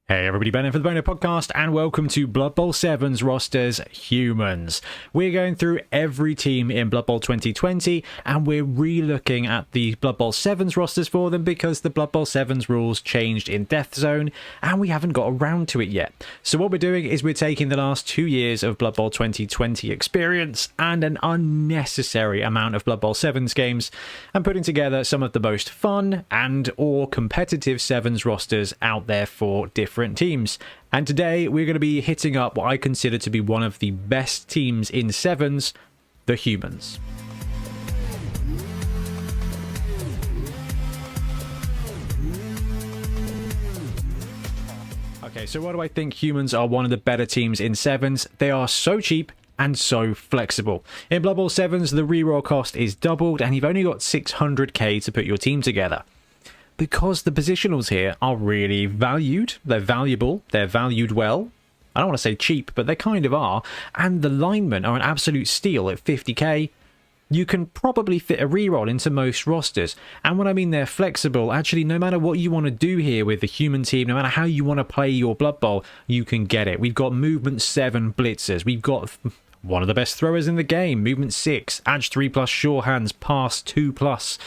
Hey everybody, Bonehead for the Bonehead podcast, and welcome to Blood Bowl 7's rosters humans. We're going through every team in Blood Bowl 2020, and we're re-looking at the Blood Bowl 7's rosters for them because the Blood Bowl 7's rules changed in Deathzone, and we haven't got around to it yet. So what we're doing is we're taking the last 2 years of Blood Bowl 2020 experience and an unnecessary amount of Blood Bowl 7's games, and putting together some of the most fun and or competitive 7's rosters out there for different teams. And today we're going to be hitting up what I consider to be one of the best teams in 7's, the humans. Okay, so why do I think humans are one of the better teams in 7's? They are so cheap and so flexible. In Blood Bowl 7's, the reroll cost is doubled and you've only got 600k to put your team together. Because the positionals here are really valued, they're valuable, they're valued well. I don't want to say cheap, but they kind of are. And the linemen are an absolute steal at 50k. You can probably fit a reroll into most rosters. And when I mean they're flexible, actually no matter what you want to do here with the human team, no matter how you want to play your Blood Bowl, you can get it. We've got movement 7 blitzers. We've got one of the best throwers in the game, movement 6, edge 3+, sure hands, pass 2+.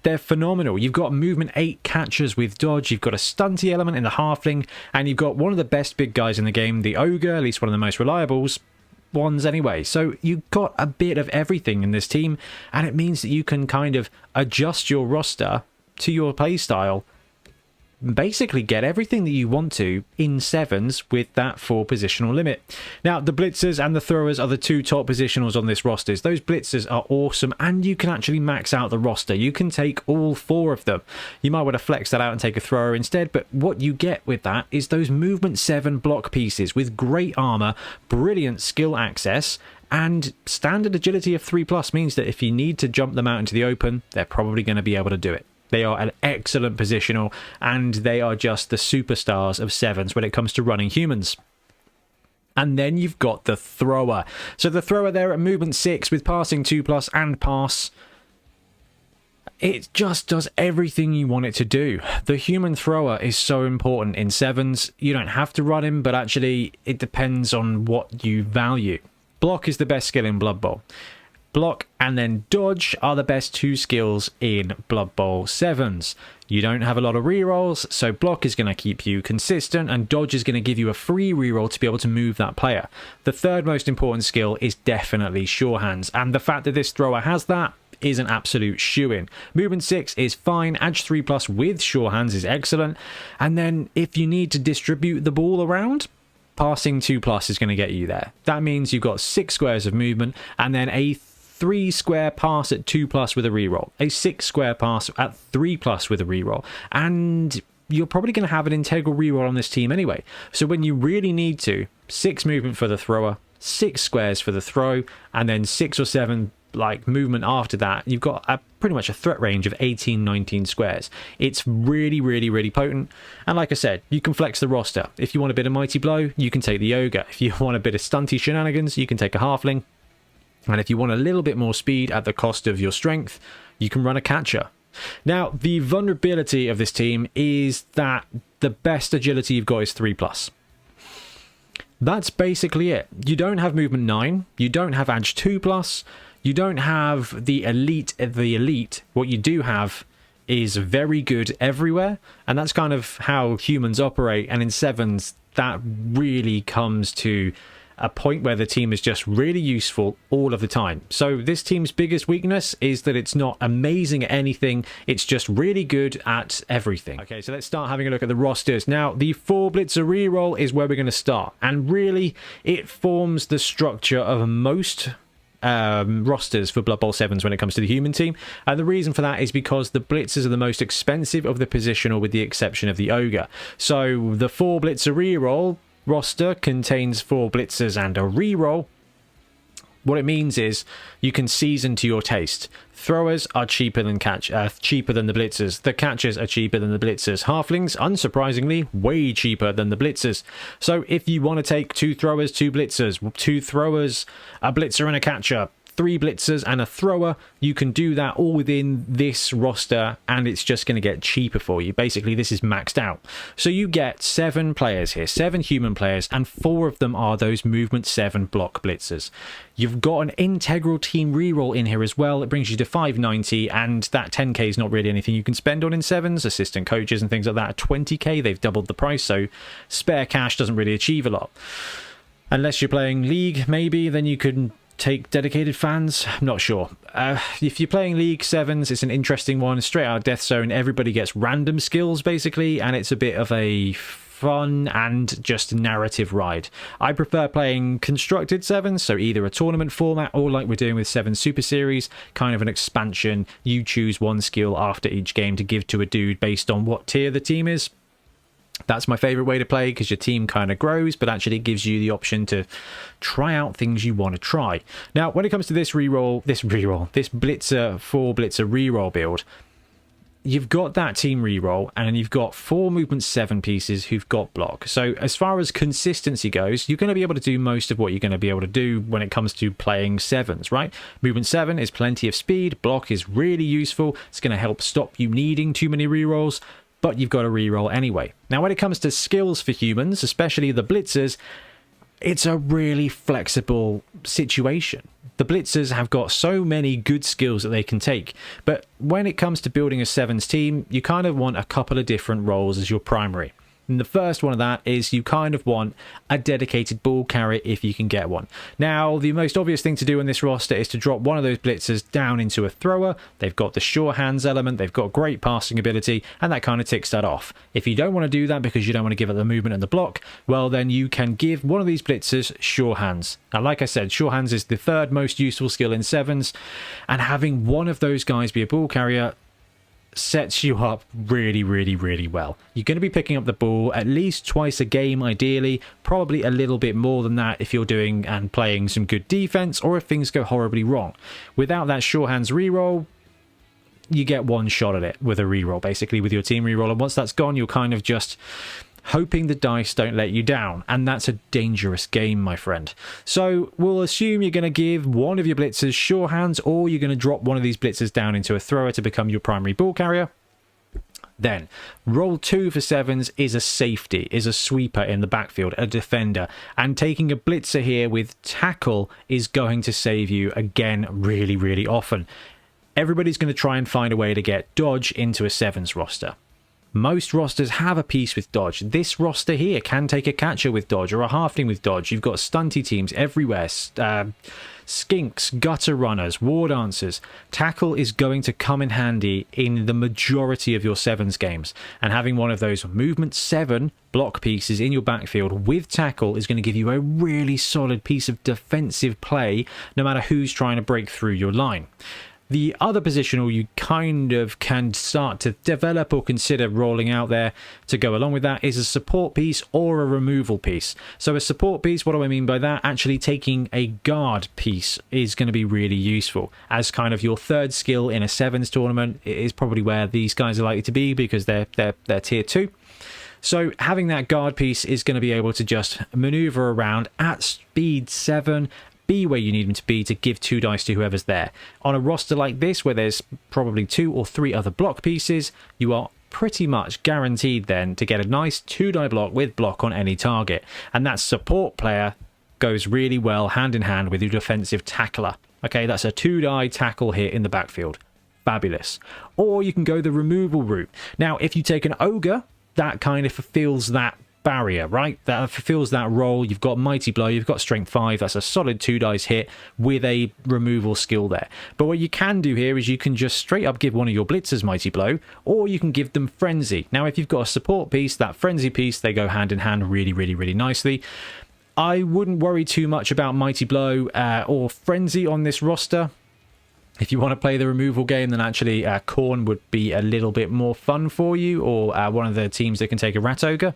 They're phenomenal. You've got movement 8 catchers with dodge, you've got a stunty element in the halfling, and you've got one of the best big guys in the game, the ogre, at least one of the most reliable ones anyway. So you've got a bit of everything in this team, and it means that you can kind of adjust your roster to your playstyle, basically get everything that you want to in 7's with that 4 positional limit. Now, the blitzers and the throwers are the 2 top positionals on this roster. Those blitzers are awesome, and you can actually max out the roster. You can take all 4 of them. You might want to flex that out and take a thrower instead, but what you get with that is those movement 7 block pieces with great armor, brilliant skill access, and standard agility of 3+ means that if you need to jump them out into the open, they're probably going to be able to do it. They are an excellent positional, and they are just the superstars of 7's when it comes to running humans. And then you've got the thrower. So the thrower there at movement 6 with passing 2+ and pass, it just does everything you want it to do. The human thrower is so important in 7's. You don't have to run him, but actually it depends on what you value. Block is the best skill in Blood Bowl. Block and then dodge are the best 2 skills in Blood Bowl 7's. You don't have a lot of rerolls, so block is going to keep you consistent and dodge is going to give you a free reroll to be able to move that player. The third most important skill is definitely sure hands, and the fact that this thrower has that is an absolute shoo-in. Movement 6 is fine, edge 3+ with sure hands is excellent, and then if you need to distribute the ball around, passing 2+ is going to get you there. That means you've got 6 squares of movement and then a 3 square pass at 2+ with a reroll, a 6 square pass at 3+ with a reroll, and you're probably going to have an integral reroll on this team anyway. So when you really need to, 6 movement for the thrower, 6 squares for the throw, and then 6 or 7 like movement after that, you've got pretty much a threat range of 18-19 squares. It's really, really, really potent. And like I said, you can flex the roster. If you want a bit of mighty blow, you can take the ogre. If you want a bit of stunty shenanigans, you can take a halfling. And if you want a little bit more speed at the cost of your strength, you can run a catcher. Now, the vulnerability of this team is that the best agility you've got is 3+. That's basically it. You don't have movement 9, you don't have edge 2+, you don't have the elite. What you do have is very good everywhere, and that's kind of how humans operate. And in 7's, that really comes to a point where the team is just really useful all of the time. So this team's biggest weakness is that it's not amazing at anything, it's just really good at everything. Okay, so let's start having a look at the rosters. Now, the 4 Blitzer reroll is where we're going to start, and really it forms the structure of most rosters for Blood Bowl 7's when it comes to the human team, and the reason for that is because the blitzers are the most expensive of the positional with the exception of the ogre. So the 4 Blitzer reroll roster contains 4 blitzers and a reroll. What it means is you can season to your taste. Throwers are cheaper than the blitzers. The catchers are cheaper than the blitzers. Halflings, unsurprisingly, way cheaper than the blitzers. So if you want to take 2 throwers, 2 blitzers, 2 throwers, a blitzer and a catcher, 3 blitzers and a thrower, you can do that all within this roster, and it's just going to get cheaper for you. Basically, this is maxed out. So you get 7 players here, 7 human players, and 4 of them are those movement 7 block blitzers. You've got an integral team reroll in here as well. It brings you to 590, and that 10k is not really anything you can spend on in 7s. Assistant coaches and things like that are 20k. They've doubled the price, so spare cash doesn't really achieve a lot. Unless you're playing League, maybe, then you could take dedicated fans. I'm not sure. If you're playing League 7s, it's an interesting one. Straight out of Deathzone, everybody gets random skills, basically, and it's a bit of a fun and just narrative ride. I prefer playing constructed 7s, so either a tournament format or like we're doing with 7 Super Series, kind of an expansion. You choose one skill after each game to give to a dude based on what tier the team is. That's my favorite way to play because your team kind of grows, but actually it gives you the option to try out things you want to try. Now, when it comes to this Blitzer 4 Blitzer reroll build, you've got that team reroll, and you've got 4 movement 7 pieces who've got block. So as far as consistency goes, you're going to be able to do most of what you're going to be able to do when it comes to playing 7s, right? Movement 7 is plenty of speed. Block is really useful. It's going to help stop you needing too many rerolls, but you've got to reroll anyway. Now, when it comes to skills for humans, especially the blitzers, it's a really flexible situation. The blitzers have got so many good skills that they can take, but when it comes to building a 7s team, you kind of want a couple of different roles as your primary. And the first one of that is you kind of want a dedicated ball carrier if you can get one. Now, the most obvious thing to do in this roster is to drop one of those blitzers down into a thrower. They've got the sure hands element, they've got great passing ability, and that kind of ticks that off. If you don't want to do that because you don't want to give it the movement and the block, well, then you can give one of these blitzers sure hands. Now, like I said, sure hands is the 3rd most useful skill in 7s, and having one of those guys be a ball carrier sets you up really, really, really well. You're going to be picking up the ball at least twice a game, ideally, probably a little bit more than that if you're doing and playing some good defense, or if things go horribly wrong. Without that sure hands reroll, you get one shot at it with a reroll, basically, with your team reroll, and once that's gone, you're kind of just hoping the dice don't let you down, and that's a dangerous game, my friend. So we'll assume you're going to give one of your blitzers sure hands, or you're going to drop one of these blitzers down into a thrower to become your primary ball carrier. Then, role 2 for 7s is a safety, is a sweeper in the backfield, a defender, and taking a blitzer here with tackle is going to save you again really, really often. Everybody's going to try and find a way to get dodge into a 7s roster. Most rosters have a piece with dodge. This roster here can take a catcher with dodge or a halfling with dodge. You've got stunty teams everywhere. Skinks, gutter runners, war dancers. Tackle is going to come in handy in the majority of your 7s games. And having one of those movement 7 block pieces in your backfield with tackle is going to give you a really solid piece of defensive play no matter who's trying to break through your line. The other positional you kind of can start to develop or consider rolling out there to go along with that is a support piece or a removal piece. So a support piece, what do I mean by that? Actually taking a guard piece is going to be really useful as kind of your 3rd skill in a 7s tournament. It is probably where these guys are likely to be because they're tier 2. So having that guard piece is going to be able to just maneuver around at speed 7, be where you need them to be to give 2 dice to whoever's there. On a roster like this, where there's probably 2 or 3 other block pieces, you are pretty much guaranteed then to get a nice 2-die block with block on any target. And that support player goes really well hand in hand with your defensive tackler. Okay, that's a 2-die tackle here in the backfield. Fabulous. Or you can go the removal route. Now, if you take an ogre, that kind of fulfills that barrier, right? That fulfills that role. You've got Mighty Blow, you've got Strength 5, that's a solid 2 dice hit with a removal skill there. But what you can do here is you can just straight up give one of your blitzers Mighty Blow, or you can give them Frenzy. Now, if you've got a support piece, that Frenzy piece, they go hand in hand really, really, really nicely. I wouldn't worry too much about Mighty Blow or Frenzy on this roster. If you want to play the removal game, then actually Khorne would be a little bit more fun for you, or one of the teams that can take a Rat Ogre.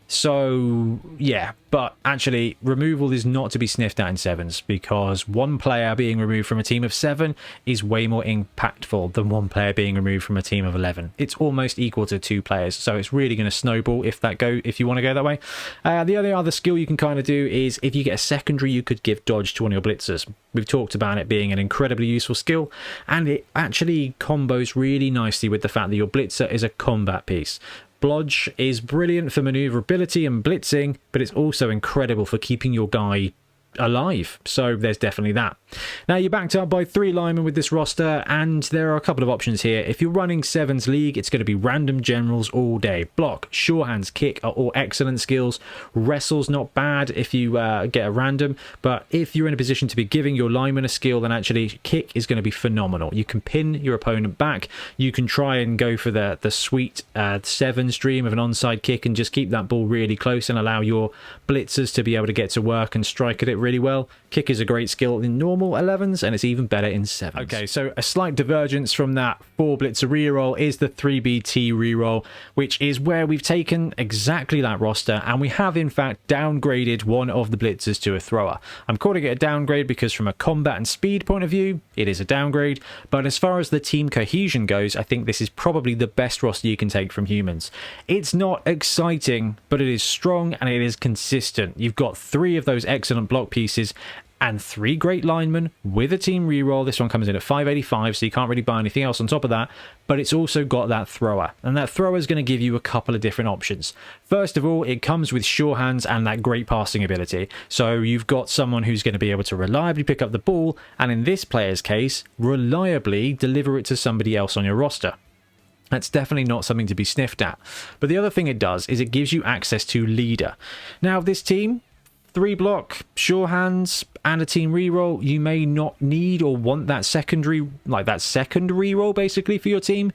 So, yeah, but actually, removal is not to be sniffed at in sevens, because one player being removed from a team of 7 is way more impactful than one player being removed from a team of 11. It's almost equal to 2 players, so it's really going to snowball if you want to go that way. The only other skill you can kind of do is if you get a secondary, you could give dodge to one of your blitzers. We've talked about it being an incredibly useful skill, and it actually combos really nicely with the fact that your blitzer is a combat piece. Blodge is brilliant for maneuverability and blitzing, but it's also incredible for keeping your guy alive, so there's definitely that. Now you're backed up by 3 linemen with this roster, and there are a couple of options here. If you're running 7's league, it's going to be random generals all day. Block, sure hands, kick are all excellent skills. Wrestle's not bad if you get a random, but if you're in a position to be giving your lineman a skill, then actually kick is going to be phenomenal. You can pin your opponent back, you can try and go for the sweet 7 stream of an onside kick and just keep that ball really close and allow your blitzers to be able to get to work and strike at it really well. Kick is a great skill in normal 11s, and it's even better in 7s. Okay, so a slight divergence from that 4 Blitzer reroll is the 3BT reroll, which is where we've taken exactly that roster, and we have in fact downgraded one of the blitzers to a thrower. I'm calling it a downgrade because from a combat and speed point of view, it is a downgrade, but as far as the team cohesion goes, I think this is probably the best roster you can take from humans. It's not exciting, but it is strong and it is consistent. You've got 3 of those excellent block pieces and 3 great linemen with a team reroll. This one comes in at 585, so you can't really buy anything else on top of that, but it's also got that thrower, and that thrower is going to give you a couple of different options. First of all, it comes with sure hands and that great passing ability, so you've got someone who's going to be able to reliably pick up the ball, and in this player's case, reliably deliver it to somebody else on your roster. That's definitely not something to be sniffed at. But the other thing it does is it gives you access to leader. Now, this team, 3 block, sure hands, and a team reroll, you may not need or want that secondary, like that second reroll basically for your team.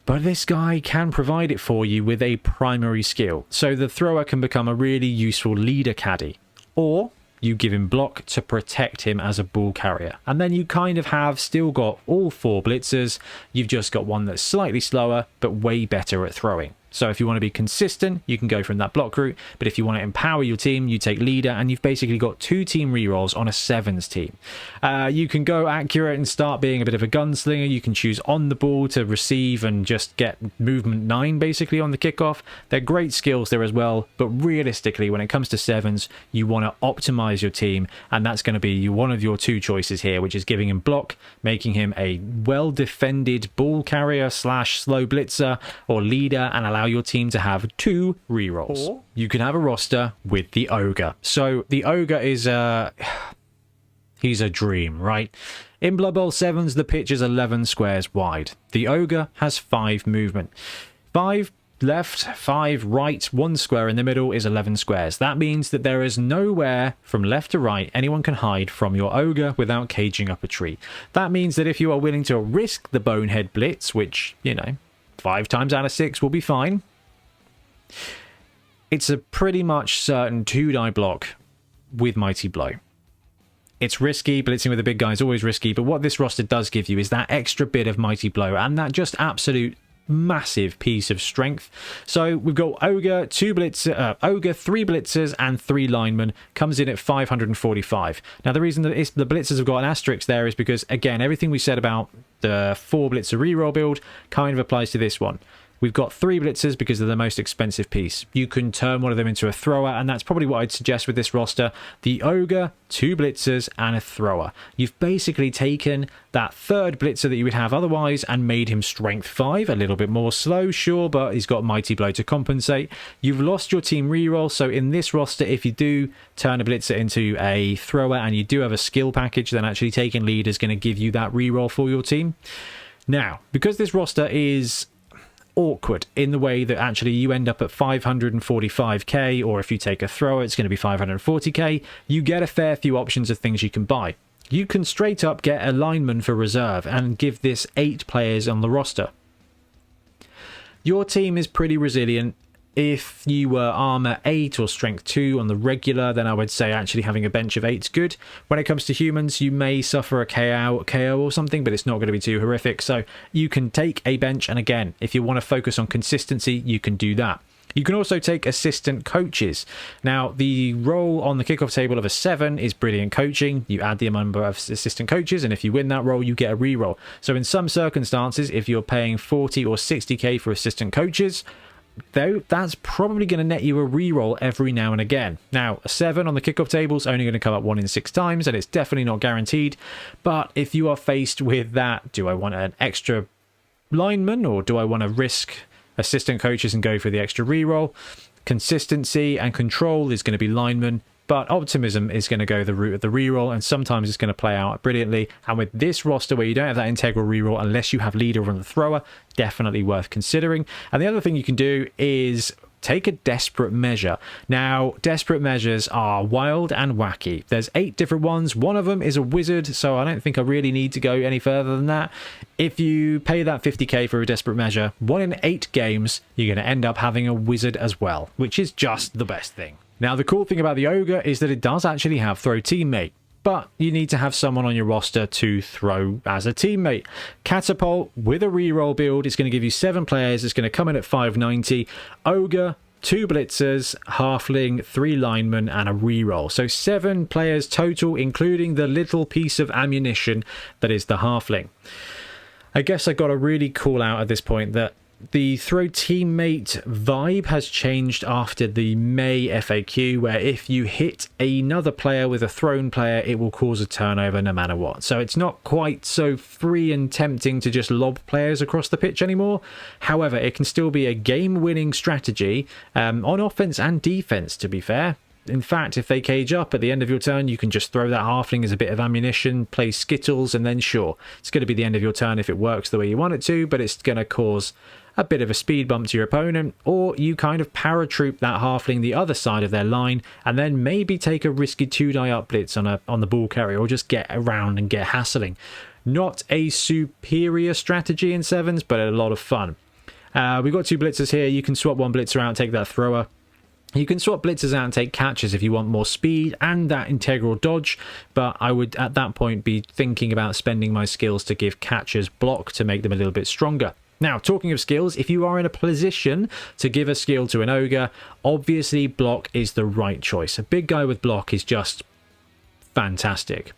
But this guy can provide it for you with a primary skill. So the thrower can become a really useful leader caddy. Or you give him block to protect him as a ball carrier. And then you kind of have still got all 4 blitzers. You've just got one that's slightly slower, but way better at throwing. So if you want to be consistent, you can go from that block route. But if you want to empower your team, you take leader, and you've basically got 2 team rerolls on a 7s team. You can go accurate and start being a bit of a gunslinger. You can choose on the ball to receive and just get movement 9 basically on the kickoff. They're great skills there as well. But realistically, when it comes to 7s, you want to optimize your team. And that's going to be one of your 2 choices here, which is giving him block, making him a well-defended ball carrier / slow blitzer or leader, and allow your team to have 2 rerolls. Or you can have a roster with the ogre. So the ogre is he's a dream, right? In Blood Bowl 7s, the pitch is 11 squares wide. The ogre has 5 movement. 5 left, 5 right, 1 square in the middle is 11 squares. That means that there is nowhere from left to right anyone can hide from your ogre without caging up a tree. That means that if you are willing to risk the Bonehead blitz, which, you know, 5 times out of 6 will be fine, it's a pretty much certain 2-die block with Mighty Blow. It's risky, blitzing with the big guy is always risky, but what this roster does give you is that extra bit of Mighty Blow and that just absolute massive piece of strength. So we've got ogre, 3 blitzers and 3 linemen, comes in at 545. Now the reason that the blitzers have got an asterisk there is because, again, everything we said about the 4 blitzer reroll build kind of applies to this one. We've got 3 blitzers because they're the most expensive piece. You can turn one of them into a thrower, and that's probably what I'd suggest with this roster. The ogre, 2 blitzers, and a thrower. You've basically taken that 3rd blitzer that you would have otherwise and made him strength 5, a little bit more slow, sure, but he's got Mighty Blow to compensate. You've lost your team reroll, so in this roster, if you do turn a blitzer into a thrower and you do have a skill package, then actually taking lead is going to give you that reroll for your team. Now, because this roster is awkward in the way that actually you end up at 545k, or if you take a thrower it's going to be 540k, you get a fair few options of things you can buy. You can straight up get a lineman for reserve and give this 8 players on the roster. Your team is pretty resilient. If you were armor 8 or strength 2 on the regular, then I would say actually having a bench of 8 is good. When it comes to humans, you may suffer a KO or something, but it's not going to be too horrific. So you can take a bench, and again, if you want to focus on consistency, you can do that. You can also take assistant coaches. Now, the role on the kickoff table of a 7 is brilliant coaching. You add the number of assistant coaches, and if you win that role, you get a reroll. So in some circumstances, if you're paying 40 or 60k for assistant coaches, though, that's probably going to net you a reroll every now and again. Now, a 7 on the kickoff table is only going to come up 1 in 6 times, and it's definitely not guaranteed. But if you are faced with that, do I want an extra lineman, or do I want to risk assistant coaches and go for the extra reroll? Consistency and control is going to be lineman, but optimism is going to go the route of the reroll, and sometimes it's going to play out brilliantly. And with this roster where you don't have that integral reroll unless you have leader on the thrower, definitely worth considering. And the other thing you can do is take a desperate measure. Now, desperate measures are wild and wacky. There's 8 different ones. One of them is a wizard, so I don't think I really need to go any further than that. If you pay that 50k for a desperate measure, 1 in 8 games, you're going to end up having a wizard as well, which is just the best thing. Now, the cool thing about the ogre is that it does actually have throw teammate, but you need to have someone on your roster to throw as a teammate. Catapult with a reroll build is going to give you 7 players. It's going to come in at 590. Ogre, 2 blitzers, halfling, 3 linemen, and a reroll. So 7 players total, including the little piece of ammunition that is the halfling. I guess I got to really call out at this point that the throw teammate vibe has changed after the May FAQ, where if you hit another player with a thrown player, it will cause a turnover no matter what. So it's not quite so free and tempting to just lob players across the pitch anymore. However, it can still be a game-winning strategy on offense and defense, to be fair. In fact, if they cage up at the end of your turn, you can just throw that halfling as a bit of ammunition, play Skittles, and then sure, it's going to be the end of your turn if it works the way you want it to, but it's going to cause a bit of a speed bump to your opponent, or you kind of paratroop that halfling the other side of their line, and then maybe take a risky 2-die up blitz on the ball carrier, or just get around and get hassling. Not a superior strategy in 7s, but a lot of fun. We've got 2 blitzers here. You can swap 1 blitzer out and take that thrower. You can swap blitzers out and take catchers if you want more speed and that integral dodge, but I would at that point be thinking about spending my skills to give catchers block to make them a little bit stronger. Now, talking of skills, if you are in a position to give a skill to an ogre, obviously block is the right choice. A big guy with block is just fantastic.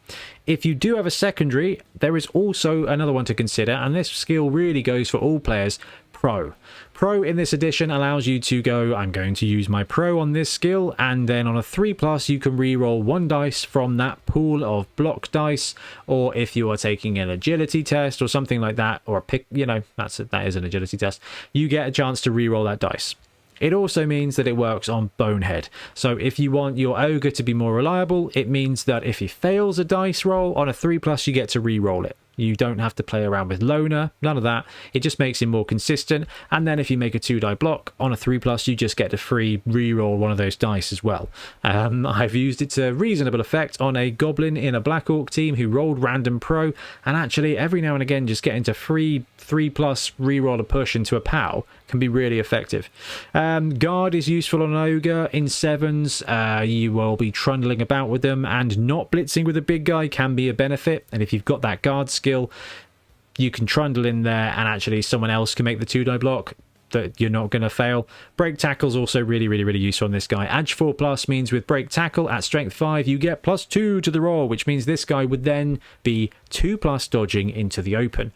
If you do have a secondary, there is also another one to consider, and this skill really goes for all players. Pro. Pro in this edition allows you to go, I'm going to use my pro on this skill, and then on a 3+ you can reroll 1 dice from that pool of block dice, or if you are taking an agility test or something like that, or a pick, you know, that is an agility test, you get a chance to reroll that dice. It also means that it works on Bonehead. So if you want your ogre to be more reliable, it means that if he fails a dice roll on a 3+, you get to re-roll it. You don't have to play around with loner, none of that. It just makes him more consistent. And then if you make a 2-die block on a 3+, you just get to free re-roll one of those dice as well. I've used it to reasonable effect on a goblin in a Black Orc team who rolled random pro, and actually every now and again just getting to free 3+ re-roll a push into a POW can be really effective. Guard is useful on an ogre in 7s. You will be trundling about with them, and not blitzing with a big guy can be a benefit. And if you've got that guard skill, you can trundle in there and actually someone else can make the 2-die block that you're not going to fail. Break tackle is also really useful on this guy. Edge 4+ means with break tackle at strength 5 you get +2 to the roll, which means this guy would then be 2+ dodging into the open.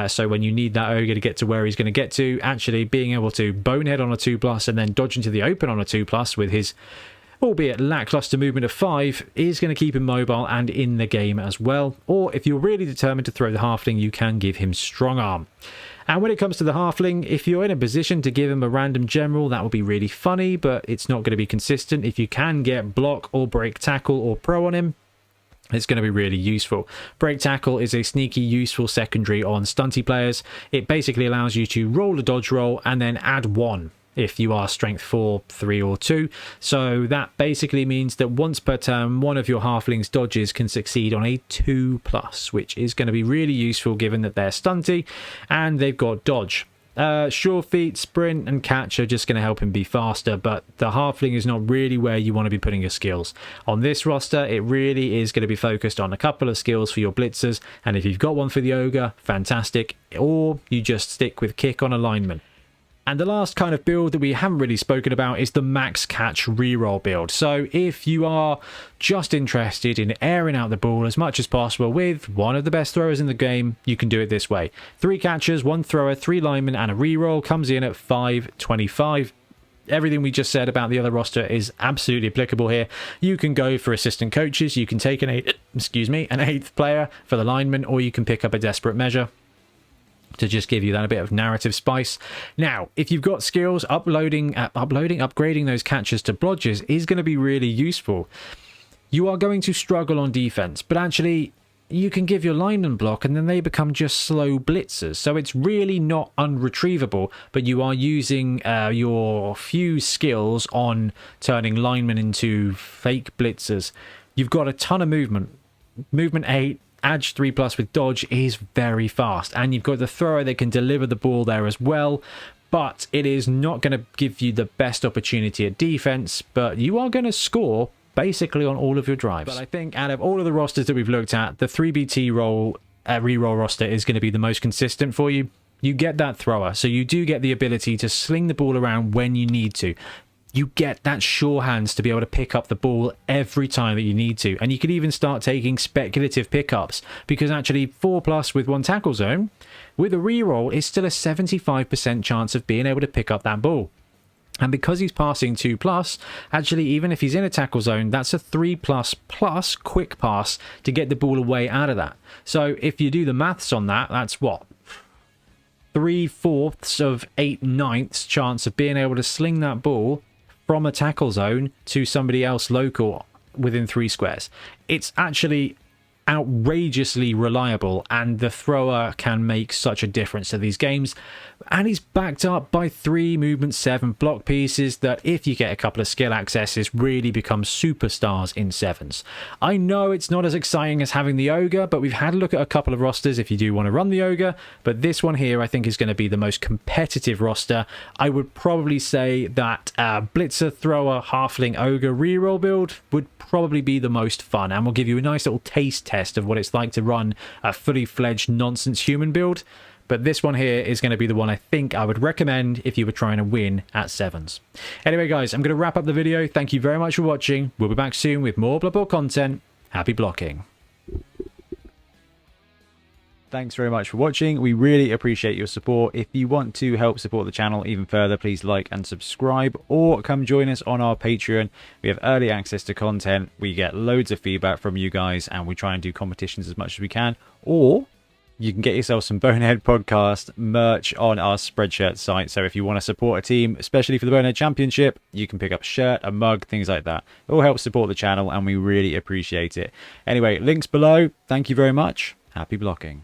So when you need that ogre to get to where he's going to get to, actually being able to bonehead on a 2+ and then dodge into the open on a 2+ with his albeit lackluster movement of 5 is going to keep him mobile and in the game as well. Or if you're really determined to throw the halfling, you can give him strong arm. And when it comes to the halfling, if you're in a position to give him a random general, that would be really funny, but it's not going to be consistent. If you can get block or break tackle or pro on him, it's going to be really useful. Break tackle is a sneaky useful secondary on stunty players. It basically allows you to roll a dodge roll and then add 1 if you are strength 4, 3 or 2. So that basically means that once per turn, one of your halflings dodges can succeed on a 2+, which is going to be really useful given that they're stunty and they've got dodge. Sure feet, sprint and catch are just going to help him be faster, but the halfling is not really where you want to be putting your skills. On this roster, it really is going to be focused on a couple of skills for your blitzers, and if you've got one for the ogre, fantastic, or you just stick with kick on a lineman. And the last kind of build that we haven't really spoken about is the max catch reroll build. So if you are just interested in airing out the ball as much as possible with one of the best throwers in the game, you can do it this way. 3 catchers, 1 thrower, 3 linemen, and a reroll comes in at 525. Everything we just said about the other roster is absolutely applicable here. You can go for assistant coaches, you can take an 8th player for the lineman, or you can pick up a desperate measure to just give you that a bit of narrative spice. Now, if you've got skills, upgrading those catchers to blodgers is going to be really useful. You are going to struggle on defense, but actually you can give your lineman block and then they become just slow blitzers. So it's really not unretrievable, but you are using your few skills on turning linemen into fake blitzers. You've got a ton of movement. Movement 8, Edge 3+ with dodge is very fast, and you've got the thrower that can deliver the ball there as well, but it is not going to give you the best opportunity at defense, but you are going to score basically on all of your drives. But I think out of all of the rosters that we've looked at, the 3BT reroll roster is going to be the most consistent for you. You get that thrower, so you do get the ability to sling the ball around when you need to. You get that sure hands to be able to pick up the ball every time that you need to. And you can even start taking speculative pickups, because actually 4+ with 1 tackle zone with a reroll is still a 75% chance of being able to pick up that ball. And because he's passing 2+, actually, even if he's in a tackle zone, that's a 3++ quick pass to get the ball away out of that. So if you do the maths on that, that's what? 3/4 of 8/9 chance of being able to sling that ball from a tackle zone to somebody else local within 3 squares. It's actually outrageously reliable, and the thrower can make such a difference to these games. And he's backed up by 3 movement 7 block pieces that, if you get a couple of skill accesses, really become superstars in 7s. I know it's not as exciting as having the ogre, but we've had a look at a couple of rosters if you do want to run the ogre, but this one here I think is going to be the most competitive roster. I would probably say that Blitzer, thrower, halfling, ogre reroll build would probably be the most fun, and will give you a nice little taste test of what it's like to run a fully fledged nonsense human build. But this one here is going to be the one I think I would recommend if you were trying to win at 7s. Anyway, guys, I'm going to wrap up the video. Thank you very much for watching. We'll be back soon with more Blood Bowl content. Happy blocking. Thanks very much for watching. We really appreciate your support. If you want to help support the channel even further, please like and subscribe, or come join us on our Patreon. We have early access to content. We get loads of feedback from you guys, and we try and do competitions as much as we can. Or you can get yourself some Bonehead podcast merch on our Spreadshirt site. So if you want to support a team, especially for the Bonehead Championship, you can pick up a shirt, a mug, things like that. It all helps support the channel, and we really appreciate it. Anyway, links below. Thank you very much. Happy blocking.